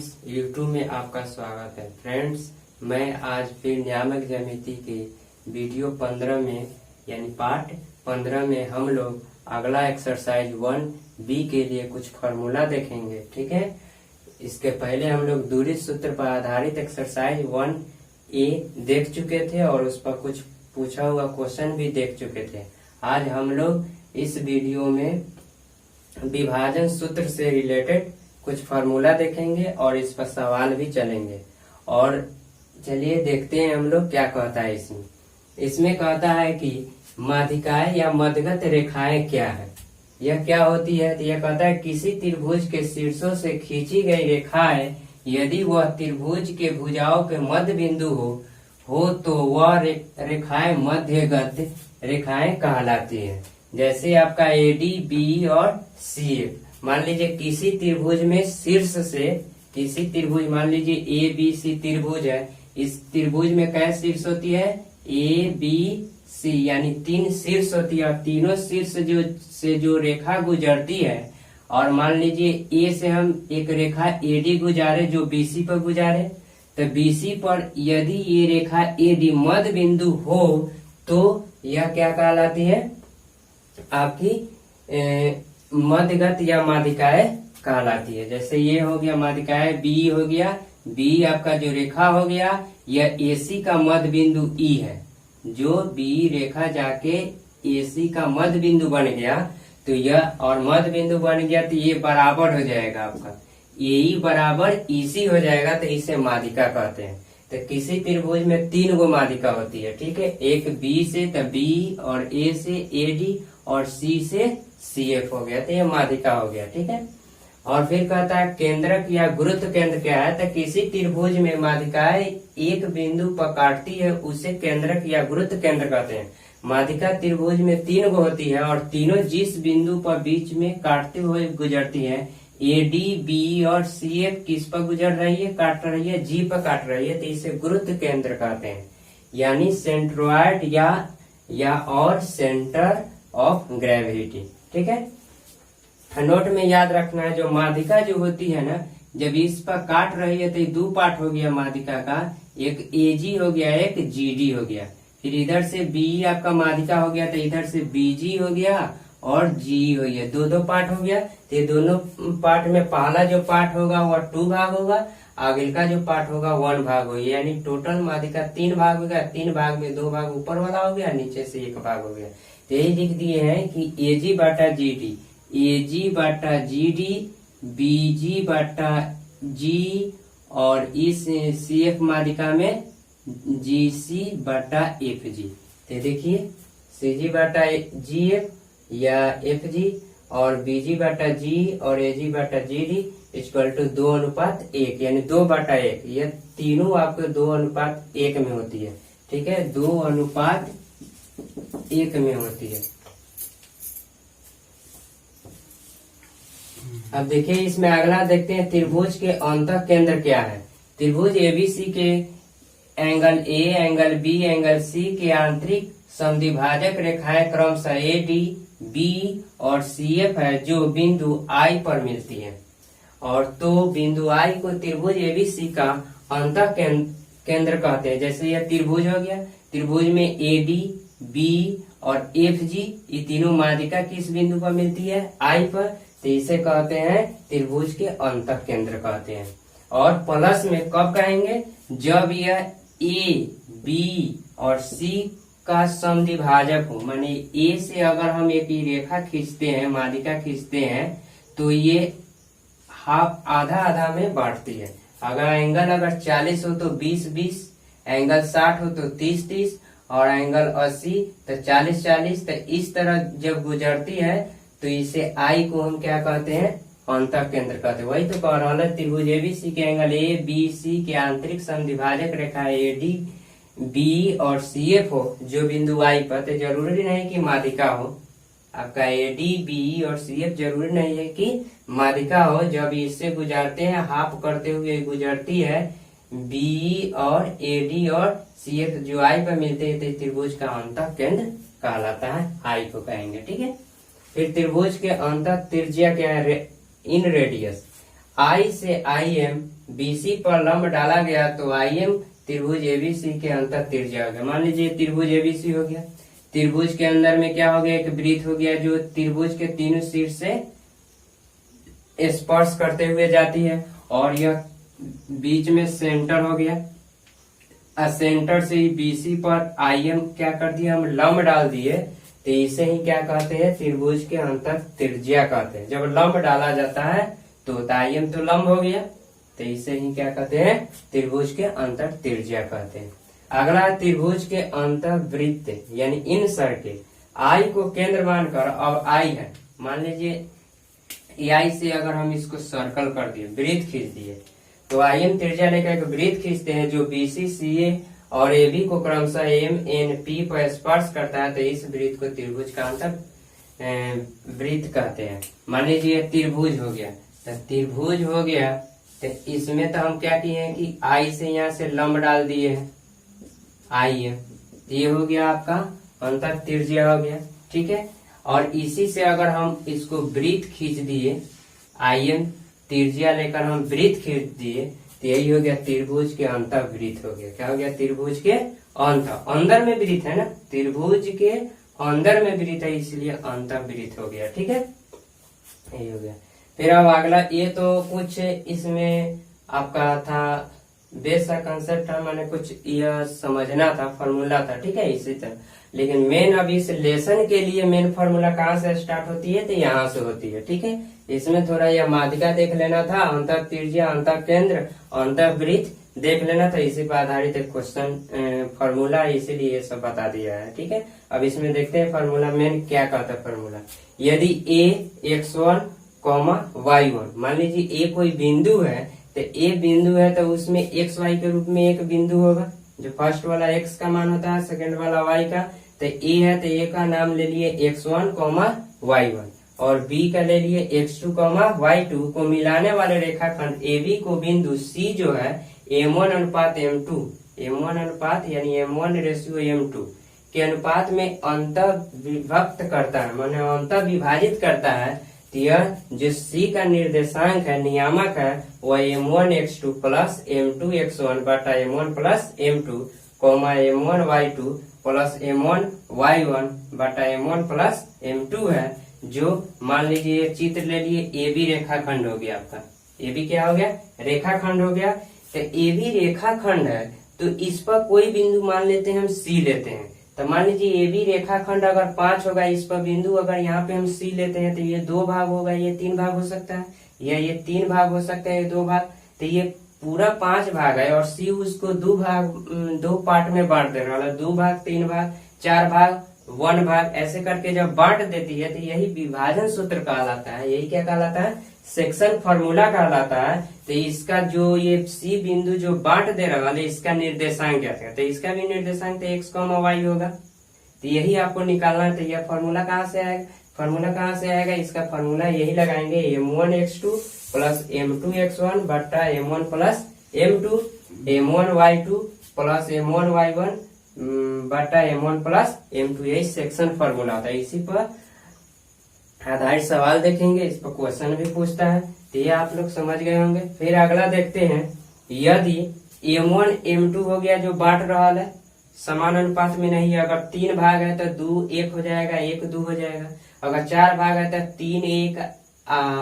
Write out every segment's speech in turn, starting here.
Friends, YouTube में आपका स्वागत है। फ्रेंड्स, मैं आज फिर नियामक ज्यामिति के वीडियो 15 में यानी पार्ट 15 में हम लोग अगला एक्सरसाइज 1B के लिए कुछ फॉर्मूला देखेंगे। ठीक है, इसके पहले हम लोग दूरी सूत्र पर आधारित एक्सरसाइज 1A देख चुके थे और उस पर कुछ पूछा हुआ क्वेश्चन भी देख चुके थे। आज हम लोग इस वीडियो में विभाजन सूत्र से रिलेटेड कुछ फार्मूला देखेंगे और इस पर सवाल भी चलेंगे। और चलिए देखते हैं हम लोग क्या कहता है। इसमें कहता है कि माध्यिकाएं या मध्यगत रेखाएं क्या है, यह क्या होती है। तो यह कहता है किसी त्रिभुज के शीर्षों से खींची गई रेखाएं यदि वह त्रिभुज के भुजाओं के मध्य बिंदु हो तो वह रेखाएं मध्यगत रेखाएं कहलाती हैं। जैसे आपका AD, BE और CF। मान लीजिए किसी त्रिभुज में शीर्ष से किसी त्रिभुज, मान लीजिए ABC त्रिभुज है। इस त्रिभुज में कैसे शीर्ष होती है, ABC यानी 3 शीर्ष होती है। और तीनों शीर्ष से जो रेखा गुजरती है, और मान लीजिए A से हम एक रेखा AD गुजारे जो BC पर गुजारे, तो BC पर यदि ये रेखा AD मध्य बिंदु हो तो यह क्या कहलाती है, आपकी मध्यगत या माध्यिकाएं कहलाती है। जैसे ये हो गया माध्यिकाएं, B हो गया, B आपका जो रेखा हो गया यह AC का मध्य बिंदु E है। जो B रेखा जाके AC का मध्य बिंदु बन गया तो यह और मध्य बिंदु बन गया तो ये बराबर हो जाएगा आपका AE बराबर EC हो जाएगा, तो इसे माध्यिका कहते हैं। तो किसी त्रिभुज में 3 गो माध्यिका होती है। ठीक है, एक B से तो B और A से AD और C से CF हो गया, तो ये माध्यिका हो गया। ठीक है, और फिर कहता है केंद्रक या गुरुत्व केंद्र क्या है। तो किसी त्रिभुज में माध्यिकाएं एक बिंदु पर काटती है उसे केंद्रक या गुरुत्व केंद्र कहते हैं। माध्यिका त्रिभुज में 3 गो होती है और तीनों जिस बिंदु पर बीच में काटते हुए गुजरती है, AD, BE और CF किस पर गुजर रही है, काट रही है, G पर काट रही है, तो इसे गुरुत्व केंद्र कहते हैं। यानी सेंट्रोइड या और सेंटर ऑफ ग्रेविटी। ठीक है, नोट में याद रखना है, जो माध्यिका जो होती है ना, जब इस पर काट रही है तो ये 2 पार्ट हो गया माध्यिका का, एक AG हो गया, एक GD हो गया। फिर इधर से BE आपका माध्यिका हो गया तो इधर से BG हो गया और GE हो गया, 2 पार्ट हो गया। तो ये दोनों पार्ट में पहला जो पार्ट होगा वह 2 भाग होगा, आगे का जो पार्ट होगा 1 भाग होगा। यानी टोटल माध्यिका 3 भाग हो गया। 3 भाग में 2 भाग ऊपर वाला हो गया, नीचे से 1 भाग हो गया। तो यही लिख दिए हैं कि AG बटा GD, BG बटा G और इस CF माध्यिका में GC बटा FG। तो देखिए CG बटा GF या FG और BG बटा G और AG बटा GD इक्वल टू 2:1 यानी 2/1। ये तीनों आपको 2:1 में होती है। ठीक है, 2:1 में होती है। अब देखिए इसमें अगला देखते हैं त्रिभुज के अंतः केंद्र क्या है। त्रिभुज ABC के angle A, angle B, angle C के आंतरिक समद्विभाजक रेखाएं क्रमशः AD, B और CF है जो बिंदु I पर मिलती है। और तो बिंदु I को त्रिभुज ABC का अंतः केंद्र कहते हैं। जैसे यह त्रिभुज हो गया, त्रिभुज में AD, B और FG ये तीनों माध्यिका किस बिंदु पर मिलती है, I पर, तो इसे कहते हैं त्रिभुज के अंतः केंद्र कहते हैं। और प्लस में कब कहेंगे, जब यह A, B और C का समद्विभाजक हो। माने A से अगर हम एक रेखा खींचते हैं, माध्यिका खींचते हैं, तो ये आधा में बांटती है। अगर 40 हो तो 20-20, एंगल 60 हो तो 30-30 और एंगल 80 तो 40-40। तो इस तरह जब गुजरती है तो इसे I को हम क्या कहते हैं, अंतः केंद्र कहते हैं। वही तो कह रहा है, त्रिभुज ABC के एंगल ABC के आंतरिक समद्विभाजक रेखा AD, B और CF हो जो बिंदु I पर, तो जरूरी नहीं कि माध्यिका हो। आपका AD, BE और CF जरूरी नहीं है कि माध्यिका हो। जब इससे गुजरते हैं, हाफ करते हुए गुजरती है, BE और AD और CF जो I पर मिलते हैं, तो त्रिभुज का अंतः केंद्र कहलाता है, I को कहेंगे। ठीक है, फिर त्रिभुज के अंतः त्रिज्या क्या है, इन रेडियस I से IM BC पर लंब डाला गया तो IM त्रिभुज ABC के अंतर त्रिज्या हो गया। मान लीजिए त्रिभुज ABC हो गया, त्रिभुज के अंदर में क्या हो गया, एक वृत्त हो गया जो त्रिभुज के तीनों शीर्ष से स्पर्श करते हुए जाती है, और यह बीच में सेंटर हो गया। सेंटर से ही BC पर IM क्या कर दिया, हम लंब डाल दिए, तो इसे ही क्या कहते हैं, त्रिभुज के अंतर त्रिज्या कहते हैं। जब लंब डाला जाता है तो IM तो लंब हो गया, तो इसे ही क्या कहते हैं, त्रिभुज के अंतर त्रिज्या कहते हैं। अगला त्रिभुज के अंतर वृत्त यानी इन सर्किल I को केंद्र मानकर, अब I है, मान लीजिए I से अगर हम इसको सर्कल कर दिए, वृत्त खींच दिए, तो IM त्रिज्या लेकर एक वृत्त खींचते हैं जो BC CA और AB को क्रमशः MNP पर स्पर्श करता है, तो इस वृत्त को त्रिभुज का अंतर वृत्त कहते हैं। मान लीजिए त्रिभुज हो गया, तो त्रिभुज हो गया, तो इसमें तो हम क्या किए हैं कि I से यहाँ से लंब डाल दिए हैं, IM, ये हो गया आपका अंतर त्रिज्या हो गया, ठीक है। और इसी से अगर हम इसको वृत्त खींच दिए, IM त्रिज्या लेकर हम वृत्त खींच दिए, तो यही हो गया त्रिभुज के अंतर वृत्त हो गया। क्या हो गया, त्रिभुज के अंदर में वृत्त है ना, त्रिभुज के अंदर में वृत्त है, इसलिए अंतर वृत्त हो गया, ठीक है, यही हो गया। फिर अब अगला, ये तो कुछ इसमें आपका था बेसिक कंसेप्ट था, मैंने कुछ यह समझना था, फॉर्मूला था, ठीक है, इसी तरह। लेकिन मेन अभी इस लेसन के लिए मेन फॉर्मूला कहाँ से स्टार्ट होती है, तो यहाँ से होती है, ठीक है। इसमें थोड़ा यह माध्यिका देख लेना था, अंतर त्रिज्या, अंतर केंद्र, अंतर वृत्त देख लेना था, इसी पर आधारित एक क्वेश्चन फॉर्मूला, इसीलिए ये सब बता दिया है, ठीक है। अब इसमें देखते हैं फॉर्मूला मेन क्या कहता है फॉर्मूला। यदि A x1, y1, मान लीजिए A कोई बिंदु है, तो A बिंदु है तो उसमें x y के रूप में एक बिंदु होगा, जो फर्स्ट वाला x का मान होता है, सेकंड वाला y का, तो A है तो A का नाम ले लिए x1, y1, और B का ले लिए x2, y2 को मिलाने वाले रेखाखंड AB को बिंदु C जो है M1 अनुपात M2, M1 अनुपात यानी M1:M2 के अनुपात में अंतर विभक्त करता है, माने अंतर विभाजित करता है, तो यह जो C का निर्देशांक है, नियामक है, वह M1x2 प्लस M2x1 बटा M1 plus M2, M1y2 plus M1y1 बटा M1 प्लस M2 है। जो मान लीजिए चित्र ले लिए AB रेखाखंड हो गया आपका, AB क्या हो गया, रेखाखंड हो गया। तो AB रेखाखंड है, तो इस पर कोई बिंदु मान लेते हैं हम C लेते हैं, तो मान लीजिए AB रेखाखंड अगर 5 होगा, इस पर बिंदु अगर यहाँ पे हम C लेते हैं, तो ये 2 भाग होगा, ये 3 भाग हो सकता है, या ये 3 भाग हो सकता है, ये 2 भाग, तो ये पूरा 5 भाग है, और C उसको 2 पार्ट में बांट देने वाला, 2 भाग, 3 भाग, 4 भाग, 1 भाग, ऐसे करके जब बांट देती है, तो यही विभाजन सूत्र कहलाता है, यही क्या कहलाता है, सेक्शन फॉर्मूला कहलाता है। तो इसका जो ये C बिंदु जो बांट दे रहा है, इसका निर्देशांक क्या था, तो इसका भी निर्देशांक तो x, y होगा, तो यही आपको निकालना है। तो यह फॉर्मूला कहाँ से आएगा, फॉर्मूला कहाँ से आएगा, इसका फॉर्मूला यही लगाएंगे, M1x2 प्लस M2x1 बटा M1 plus M2, M1y2 plus M1y1 बटा M1 प्लस M2, यही सेक्शन फॉर्मूला होता है। इसी पर आधारित सवाल देखेंगे, इस पर क्वेश्चन भी पूछता है, तो ये आप लोग समझ गए होंगे। फिर अगला देखते हैं, यदि M1 M2 हो गया जो बांट रहा है, समान अनुपात में नहीं है, अगर 3 भाग है तो 2 1 हो जाएगा, 1 2 हो जाएगा, अगर 4 भाग है तो 3 1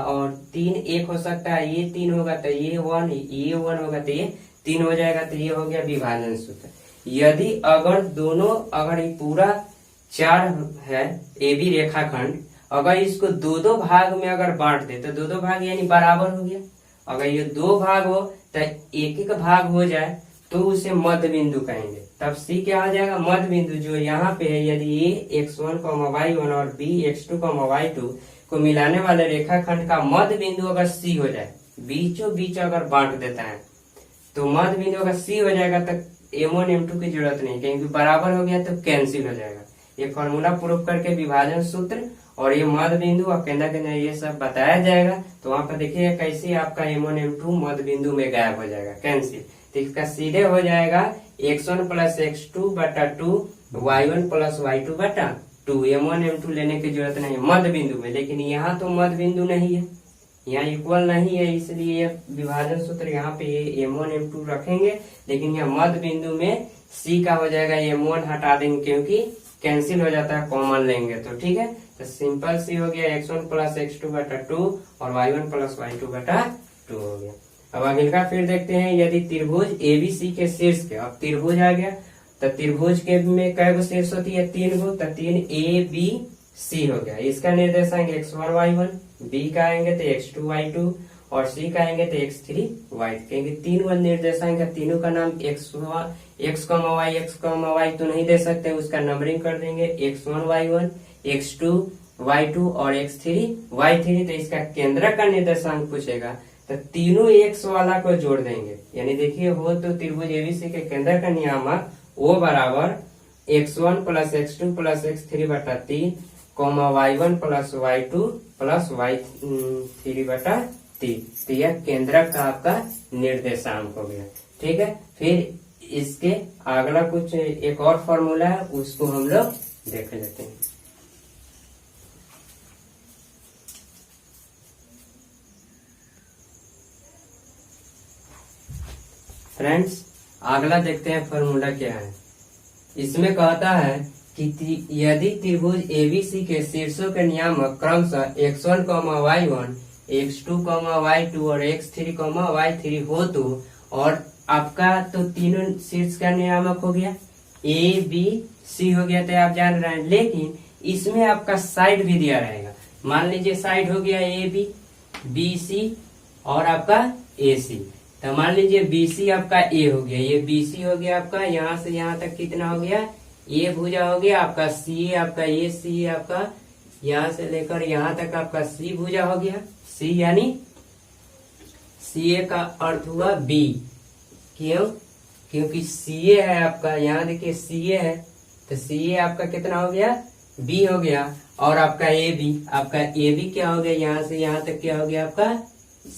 और 3 1 हो सकता है, ये 3 होगा तो ये 1, ये 1 होगा तो ये 3 हो जाएगा, तो ये हो गया विभाजन सूत्र। यदि अगर दोनों, अगर ये पूरा 4 है AB रेखाखंड, अगर इसको 2 भाग में अगर बांट दे, तो 2 भाग यानी बराबर हो गया, अगर ये 2 भाग हो तो 1 भाग हो जाए तो उसे मध्य बिंदु कहेंगे, तब C क्या आ जाएगा, मध्य बिंदु जो यहाँ पे है। यदि A x1, y1 और B x2, y2 को मिलाने वाले रेखाखंड का मध्य बिंदु अगर C हो जाए, बीचों बीच अगर बांट देता है, तो मध्य बिंदु अगर C हो जाएगा तो M1 M2 की जरूरत नहीं, क्योंकि बराबर हो गया तो कैंसिल हो जाएगा। ये फॉर्मूला प्रूफ करके विभाजन सूत्र और ये मध्य बिंदु और केंद्र केंद्र ये सब बताया जाएगा। तो वहां पर देखिए कैसे आपका M1 M2 मध्य बिंदु में गायब हो जाएगा, कैंसिल। तो इसका सीधे हो जाएगा x1 प्लस x2 बटा 2, y1 प्लस y2 बटा 2। M1 M2 लेने की जरूरत नहीं मध्य बिंदु में, लेकिन यहाँ तो मध्य बिंदु नहीं है, यहाँ इक्वल नहीं है, इसलिए विभाजन सूत्र यहाँ पे m1 m2 रखेंगे, लेकिन यहाँ मध्य बिंदु में c का हो जाएगा m1 हटा देंगे क्योंकि कैंसिल हो जाता है, कॉमन लेंगे तो ठीक है। तो सिंपल सी हो गया x1 प्लस x2 बटा 2 और y1 प्लस y2 बटा 2 हो गया। अब अगला फिर देखते हैं, यदि त्रिभुज ABC के शीर्ष के, अब त्रिभुज आ गया तो त्रिभुज के में कै गो शीर्ष होती है, 3 गो, तो 3 ABC हो गया। इसका निर्देशांक x1 y1, B का आएंगे तो x2 y2 और C का आएंगे तो x3 y, क्योंकि 3 गो निर्देशांक है, तीनों का नाम x, y तो नहीं दे सकते, उसका नंबरिंग कर देंगे x1 y1, x2 y2 और x3 y3। तो इसका केंद्र का निर्देशांक पूछेगा तो तीनों x वाला को जोड़ देंगे, यानी देखिए हो तो त्रिभुज एबीसी के केंद्र का नियामक O बराबर x1 plus x2 plus x3 बटा 3 y1 plus y2 plus y3 बटा 3। तो यह केंद्र का आपका निर्देशांक हो गया, ठीक है। फिर इसके अगला कुछ एक और फॉर्मूला है, उसको हम लोग देख लेते हैं। फ्रेंड्स अगला देखते हैं फॉर्मूला क्या है। इसमें कहता है कि यदि त्रिभुज एबीसी के शीर्षों के नियामक क्रमशः x1, y1, x2, y2 और x3, y3 हो तो, और आपका तो तीनों शीर्ष का नियामक हो गया ए बी सी हो गया, तो आप जान रहे हैं, लेकिन इसमें आपका साइड भी दिया रहेगा। मान लीजिए साइड हो गया ए बी, बी सी और आपका ए सी। तो मान लीजिए BC आपका A हो गया, ये BC हो गया आपका, यहाँ से यहाँ तक कितना हो गया, A भुजा हो गया आपका, CA आपका, ये C आपका यहाँ से लेकर यहाँ तक आपका C भुजा हो गया। C यानी CA का अर्थ हुआ B, क्यों? क्योंकि CA है आपका, यहाँ देखिए CA है, तो CA आपका कितना हो गया, B हो गया। और आपका AB क्या हो गया, यहाँ से यहाँ तक क्या हो गया आपका,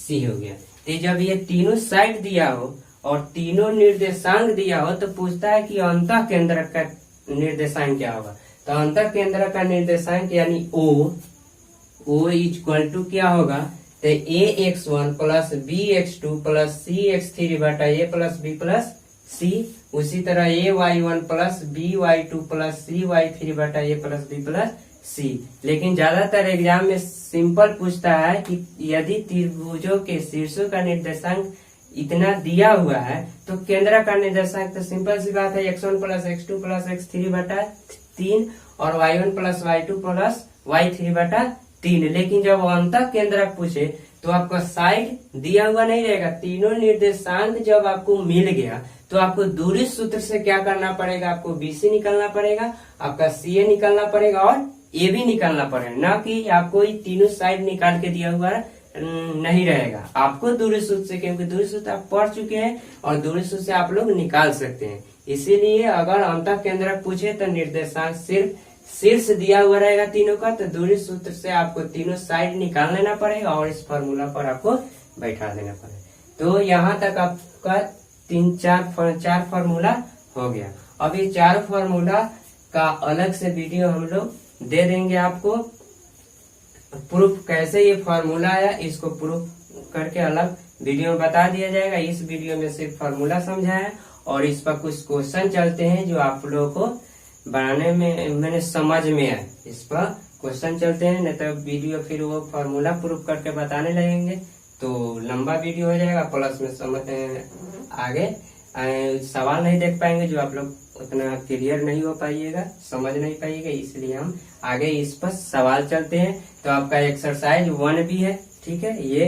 C हो गया। तो जब ये तीनों साइड दिया हो और तीनों निर्देशांक दिया हो तो पूछता है कि अंतः केंद्र का निर्देशांक क्या होगा। तो अंतः केंद्र का निर्देशांक यानी O इक्वल टू क्या होगा, तो AX1 plus BX2 plus CX3 बटा A plus B plus C। उसी तरह AY1 plus BY2 plus CY3 बटा A plus B plus C। लेकिन ज्यादातर एग्जाम में सिंपल पूछता है कि यदि त्रिभुजों के शीर्षों का निर्देशांक इतना दिया हुआ है तो केंद्र का निर्देशांक, तो सिंपल सी बात है x1 plus x2 plus x3 बटा 3 और y1 plus y2 plus y3 बटा 3। लेकिन जब अंतः केंद्रक पूछे तो आपका साइड दिया हुआ नहीं रहेगा। तीनों निर्देशांक जब आपको मिल गया तो आपको दूरी सूत्र से क्या करना पड़ेगा, आपको BC निकालना पड़ेगा, आपका CA निकालना पड़ेगा और AB निकालना पड़ेगा, ना कि आपको ये तीनों साइड निकाल के दिया हुआ नहीं रहेगा। आपको दूरी सूत्र से, क्योंकि दूरी सूत्र आप पढ़ चुके हैं और दूरी सूत्र से आप लोग निकाल सकते हैं। इसीलिए अगर अंतः केंद्रक पूछे तो निर्देशांक सिर्फ शीर्ष दिया हुआ रहेगा तीनों का, तो दूरी सूत्र से आपको तीनों साइड निकाल लेना पड़ेगा और इस फॉर्मूला पर आपको बैठा देना पड़ेगा। तो यहाँ तक आपका चार फार्मूला हो गया। अब ये 4 फार्मूला का अलग से वीडियो हम लोग दे देंगे आपको। प्रूफ कैसे ये फार्मूला आया इसको प्रूफ करके अलग वीडियो में बता दिया जाएगा। इस वीडियो में सिर्फ फार्मूला समझाया और इस पर कुछ क्वेश्चन चलते हैं जो आप लोगों को बनाने में मैंने समझ में आए, इस पर क्वेश्चन चलते हैं। नहीं तो वीडियो फिर वो फार्मूला प्रूफ करके बताने लगेंगे तो लंबा वीडियो हो जाएगा, प्लस में समझ आगे सवाल नहीं देख पाएंगे जो आप लोग उतना क्लियर नहीं हो पाइएगा, समझ नहीं पाइएगा। इसलिए हम आगे इस पर सवाल चलते हैं। तो आपका एक्सरसाइज 1 भी है, ठीक है। ये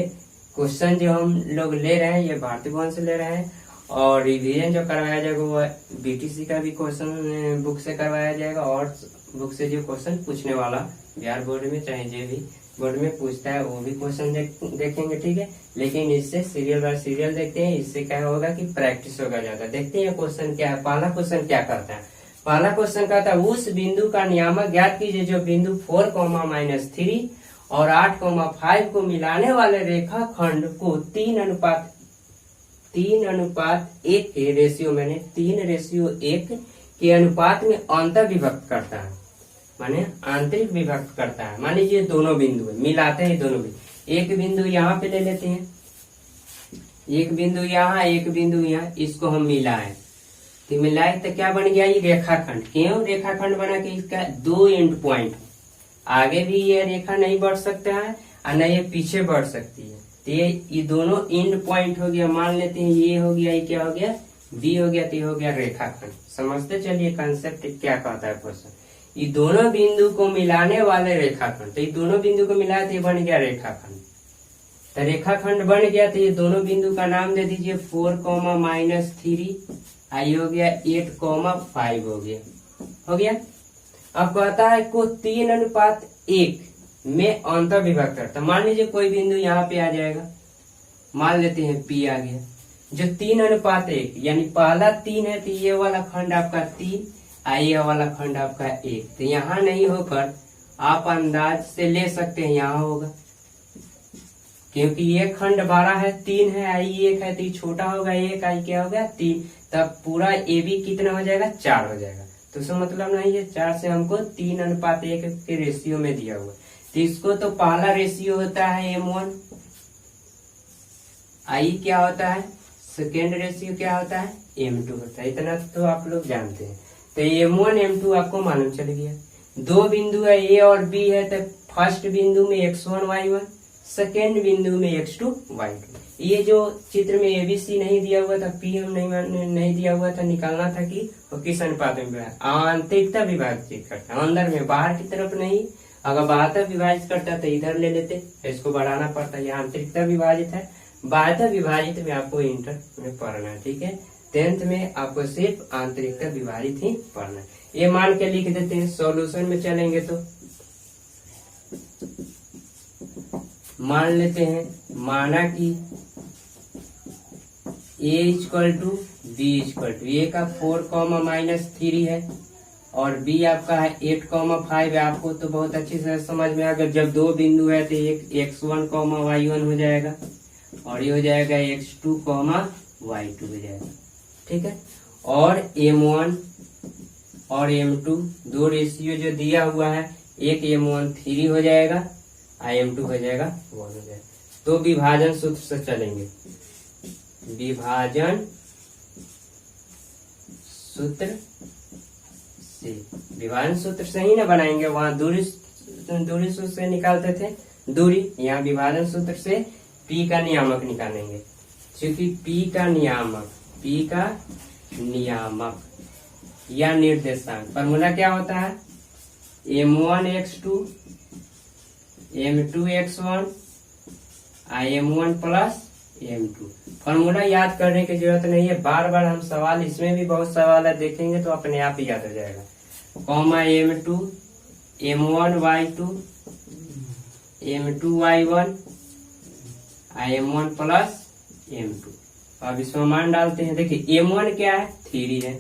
क्वेश्चन जो हम लोग ले रहे हैं ये भारतीय भवन से ले रहे हैं और रिवीजन जो करवाया जाएगा वो BTC का भी क्वेश्चन बुक से करवाया जाएगा और बुक से जो क्वेश्चन पूछने वाला बिहार बोर्ड में चाहे जो भी बोर्ड में पूछता है वो भी क्वेश्चन देखेंगे, ठीक है। लेकिन इससे सीरियल बाय सीरियल देखते हैं, इससे क्या होगा कि प्रैक्टिस होगा ज्यादा। देखते हैं क्वेश्चन क्या है। पहला क्वेश्चन क्या करता है, पहला क्वेश्चन कहता है उस बिंदु का नियामक ज्ञात कीजिए जो बिंदु 4,-3 और 8,5 को मिलाने वाले रेखाखंड को 3:1 के रेशियो मैंने 3:1 के अनुपात में अंतर विभक्त करता है, माने आंतरिक विभक्त करता है। मान लीजिए दोनों बिंदु है, मिलाते हैं दोनों बिंदु, एक बिंदु यहाँ पे ले लेते हैं, एक बिंदु यहाँ, एक बिंदु यहाँ, इसको हम मिलाए तो मिलाए तो क्या बन गया, ये रेखाखंड। क्यों रेखाखंड बना कि इसका 2 एंड पॉइंट, आगे भी ये रेखा नहीं बढ़ सकता है और न ये पीछे बढ़ सकती है। तो ये दोनों एंड पॉइंट हो गया, मान लेते हैं ये हो गया, ये क्या हो गया, बी हो गया, तो ये हो गया रेखाखंड। समझते चलिए कंसेप्ट क्या कहता है क्वेश्चन। ये दोनों बिंदु को मिलाने वाले रेखाखंड, तो ये दोनों बिंदु को मिलाए तो ये बन गया रेखाखंड। तो रेखाखंड बन गया तो ये दोनों बिंदु का नाम दे दीजिए 4,-3, आई हो गया 8,5 हो गया, हो गया। अब कहता है को 3:1 में अंतर विभक्त करता। मान लीजिए कोई बिंदु यहाँ पे आ जाएगा, मान लेते हैं P आ गया, जो 3:1 यानी पहला 3 है तो ये वाला खंड आपका 3, ये वाला खंड आपका 1। तो यहाँ नहीं होकर आप अंदाज से ले सकते हैं यहाँ होगा, क्योंकि ये खंड बड़ा है 3 है, आई 1 है, तो ये छोटा होगा 1, आई क्या होगा 3, तब पूरा ए बी कितना हो जाएगा 4 हो जाएगा। तो उसका मतलब नहीं है 4 से हमको 3:1 के रेशियो में दिया हुआ। तो इसको तो पहला रेशियो होता है M1, आई क्या होता है, सेकेंड रेशियो क्या होता है M2 होता है। इतना तो आप लोग जानते हैं। तो M1 M2 आपको मालूम चल गया। दो बिंदु है A और B है, तो फर्स्ट बिंदु में x1 y1, सेकेंड बिंदु में x2 y2। ये जो चित्र में ABC नहीं दिया हुआ था, P हम नहीं दिया हुआ था, निकालना था कि वो किस अनुपात में विभाजित, आंतरिकता विभाजित करता है, अंदर में, बाहर की तरफ नहीं। अगर बाह्यता विभाजित करता तो इधर ले लेते, इसको बढ़ाना पड़ता है। आंतरिकता विभाजित है, बाह्यता विभाजित में आपको इंटर में पढ़ना है, ठीक है। 10th में आपको सिर्फ आंतरिकता विभाजित ही पढ़ना है। ये मान के लिख देते हैं। सॉल्यूशन में चलेंगे तो मान लेते हैं, माना कि A का 4,-3 है और B आपका है 8,5 है। आपको तो बहुत अच्छी से समझ में अगर जब दो बिंदु है तो एक x1, y1 हो जाएगा और ये हो जाएगा x2, y2 हो जाएगा, ठीक है। और M1 और M2 दो रेशियो जो दिया हुआ है, एक M1 3 हो जाएगा, M2 हो जाएगा 1 हो जाएगा। तो विभाजन सूत्र से चलेंगे, विभाजन सूत्र से, विभाजन सूत्र से ही ना बनाएंगे, वहां दूरी सूत्र से निकालते थे दूरी, यहाँ विभाजन सूत्र से P का नियामक निकालेंगे। क्योंकि P का नियामक या निर्देशांक फॉर्मूला क्या होता है, M1 x2 M2 x1 M1 plus M2। Formula याद करने की जरूरत नहीं है, बार बार हम सवाल, इसमें भी बहुत सवाल है, देखेंगे तो अपने आप ही याद हो जाएगा। M2 M1 y2 M2 y1 M1 plus M2। अब इसमें मान डालते हैं। देखिए M1 क्या है 3 है,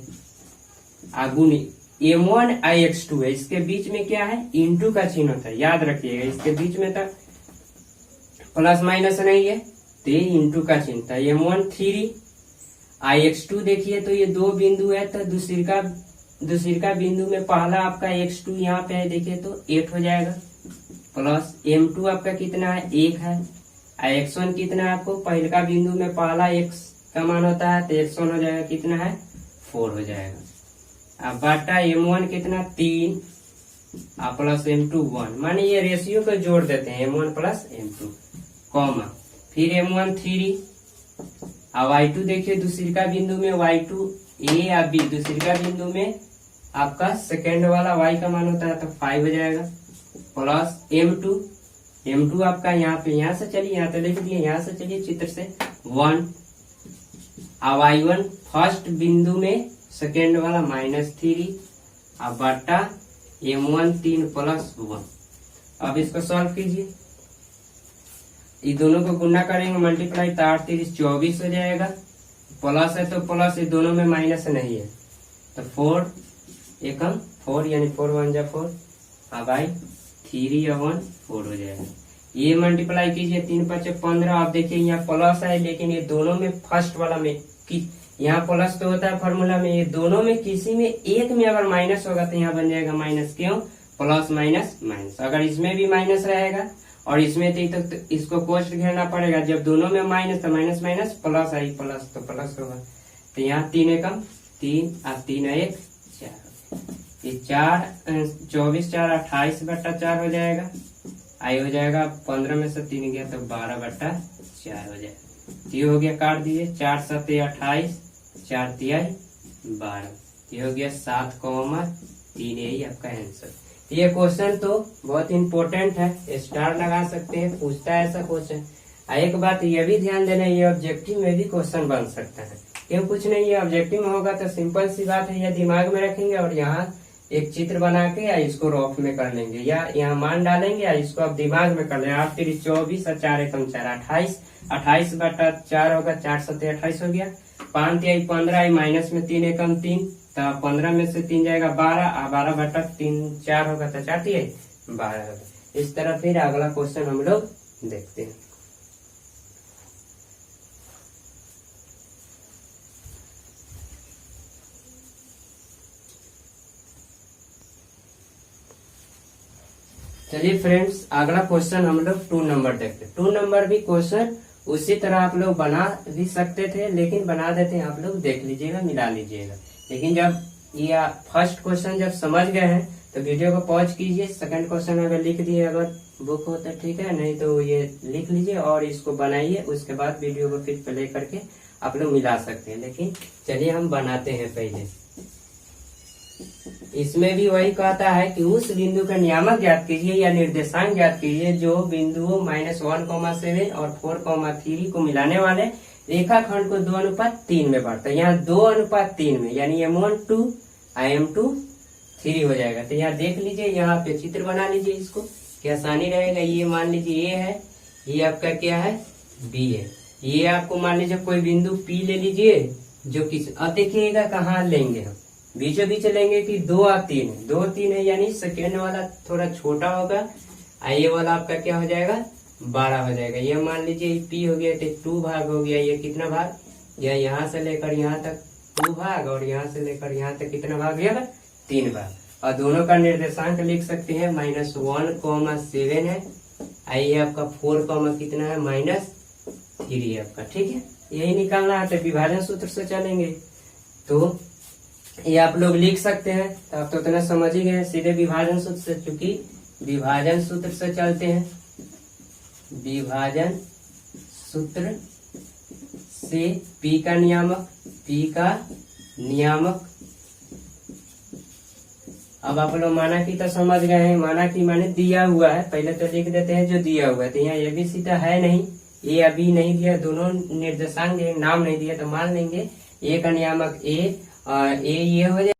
आगुनी M1 x2 है, इसके बीच में क्या है इंटू का चिन्ह होता है, याद रखिएगा। इसके बीच में तक प्लस माइनस नहीं है तो ये इंटू का चिन्ह था। M1 3 x2 देखिए तो ये दो बिंदु है, तो दूसरी का बिंदु में पहला आपका x2 यहाँ पे है, देखिए तो 8 हो जाएगा, प्लस M2 आपका कितना है 1 है, x1 कितना है आपको पहले का बिंदु में पहला x का मान होता है, तो x1 हो जाएगा कितना है 4 हो जाएगा। अब बटा M1 कितना 3 प्लस M2 1, माने ये रेशियो को जोड़ देते हैं M1 प्लस M2, कॉमा फिर M1 3 y2 देखिए दूसरी का बिंदु में y2 A या B, दूसरी का बिंदु में आपका सेकेंड वाला y का मान होता है तो 5 हो जाएगा, प्लस M2 आपका यहाँ पे, यहाँ से चलिए, यहाँ तो लिख दिए, यहाँ से चलिए चित्र से 1 y1 फर्स्ट बिंदु में सेकेंड वाला -3 अब बटा M1 3 प्लस 1। अब इसको सॉल्व कीजिए, ये दोनों को गुना करेंगे, मल्टीप्लाई तो 8 3 24 हो जाएगा, प्लस है तो प्लस, ये दोनों में माइनस नहीं है तो 4 एकम 4 यानी 4 1 जा 4, अब आई 3 या 1 4 हो जाएगा। ये मल्टीप्लाई कीजिए 3 5 15। अब देखिए यहाँ प्लस है, लेकिन ये दोनों में फर्स्ट वाला में यहाँ प्लस तो होता है फॉर्मूला में, ये दोनों में किसी में एक में अगर माइनस होगा तो यहाँ बन जाएगा माइनस। क्यों, प्लस माइनस माइनस। अगर इसमें भी माइनस रहेगा और इसमें तो इसको कोष्ट घेरना पड़ेगा। जब दोनों में माइनस तो माइनस माइनस प्लस आई, प्लस तो प्लस होगा। तो यहाँ 3 एकम 3 और 3 1 4, ये 4 24 4 28/4 हो जाएगा। आई हो जाएगा 15 में से 3 गया तो 12/4 हो जाएगा। ये हो गया, काट दीजिए। 4 7 28, 4 3 12, ये हो गया 7,3। यही आपका आंसर। ये क्वेश्चन तो बहुत इम्पोर्टेंट है, स्टार लगा सकते हैं, पूछता है ऐसा क्वेश्चन। एक बात ये भी ध्यान देना, ये ऑब्जेक्टिव में भी क्वेश्चन बन सकता है। क्यों कुछ नहीं है, ऑब्जेक्टिव में होगा तो सिंपल सी बात है, ये दिमाग में रखेंगे और यहाँ एक चित्र बना के या इसको रफ में कर लेंगे, या यहाँ मान डालेंगे या इसको आप दिमाग में कर लेंगे। 8 3 24 और 4 एकम 4 28, 28/4 होगा। 4 7 28 हो गया। 5 3 15, माइनस में 3 एकम 3, तो 15 में से 3 जाएगा 12, और 12/3 4 होगा तो 4 3 12 होगा। इस तरह फिर अगला क्वेश्चन हम लोग देखते हैं। चलिए फ्रेंड्स, अगला क्वेश्चन हम लोग 2 नंबर देखते हैं। 2 नंबर भी क्वेश्चन उसी तरह आप लोग बना भी सकते थे, लेकिन बना देते हैं, आप लोग देख लीजिएगा, मिला लीजिएगा। लेकिन जब ये फर्स्ट क्वेश्चन जब समझ गए हैं तो वीडियो को पॉज कीजिए। सेकंड क्वेश्चन अगर लिख दिए, अगर बुक हो तो ठीक है, नहीं तो ये लिख लीजिए और इसको बनाइए। उसके बाद वीडियो को फिर प्ले करके आप लोग मिला सकते हैं। लेकिन चलिए हम बनाते हैं पहले। इसमें भी वही कहता है कि उस बिंदु का नियामक ज्ञात कीजिए या निर्देशांक ज्ञात कीजिए जो बिंदुओं -1,7 और 4,3 को मिलाने वाले रेखाखंड को 2:3 में बांटता है। यहाँ 2:3 में, यानी M1 2 M2 3 हो जाएगा। तो यहाँ देख लीजिए, यहाँ पे चित्र बना लीजिए, इसको क्या आसानी रहेगा। ये मान लीजिए A है, ये आपका क्या है B है। ये आपको मान लीजिए कोई बिंदु P ले लीजिए, जो किस, अब देखिएगा कहाँ लेंगे हम, बीचों बीच लेंगे कि 2 और 3 है। 2 3 है, यानी सेकेंड वाला थोड़ा छोटा होगा, ये वाला आपका क्या हो जाएगा 12 हो जाएगा। ये मान लीजिए P हो गया तो 2 भाग हो गया। ये कितना भाग, या यहाँ से लेकर यहाँ तक 2 भाग, और यहाँ से लेकर यहाँ तक कितना भाग गया 3 भाग। और दोनों का निर्देशांक लिख सकते हैं, -1,7 है। आइए आपका 4, कितना है -3 है आपका। ठीक है, यही निकालना है तो विभाजन सूत्र से चलेंगे। तो ये आप लोग लिख सकते हैं। तो आप तो उतना समझ ही गए, सीधे विभाजन सूत्र से, चूंकि विभाजन सूत्र से चलते हैं। विभाजन सूत्र से P का नियामक, अब आप लोग माना कि तो समझ गए हैं। माना कि माने दिया हुआ है, पहले तो लिख देते हैं जो दिया हुआ है। तो यहाँ ABC तो है नहीं, ये अभी नहीं दिया, दोनों निर्देशांक नाम नहीं दिया, तो मान लेंगे A का नियामक A, और A ये हो जाए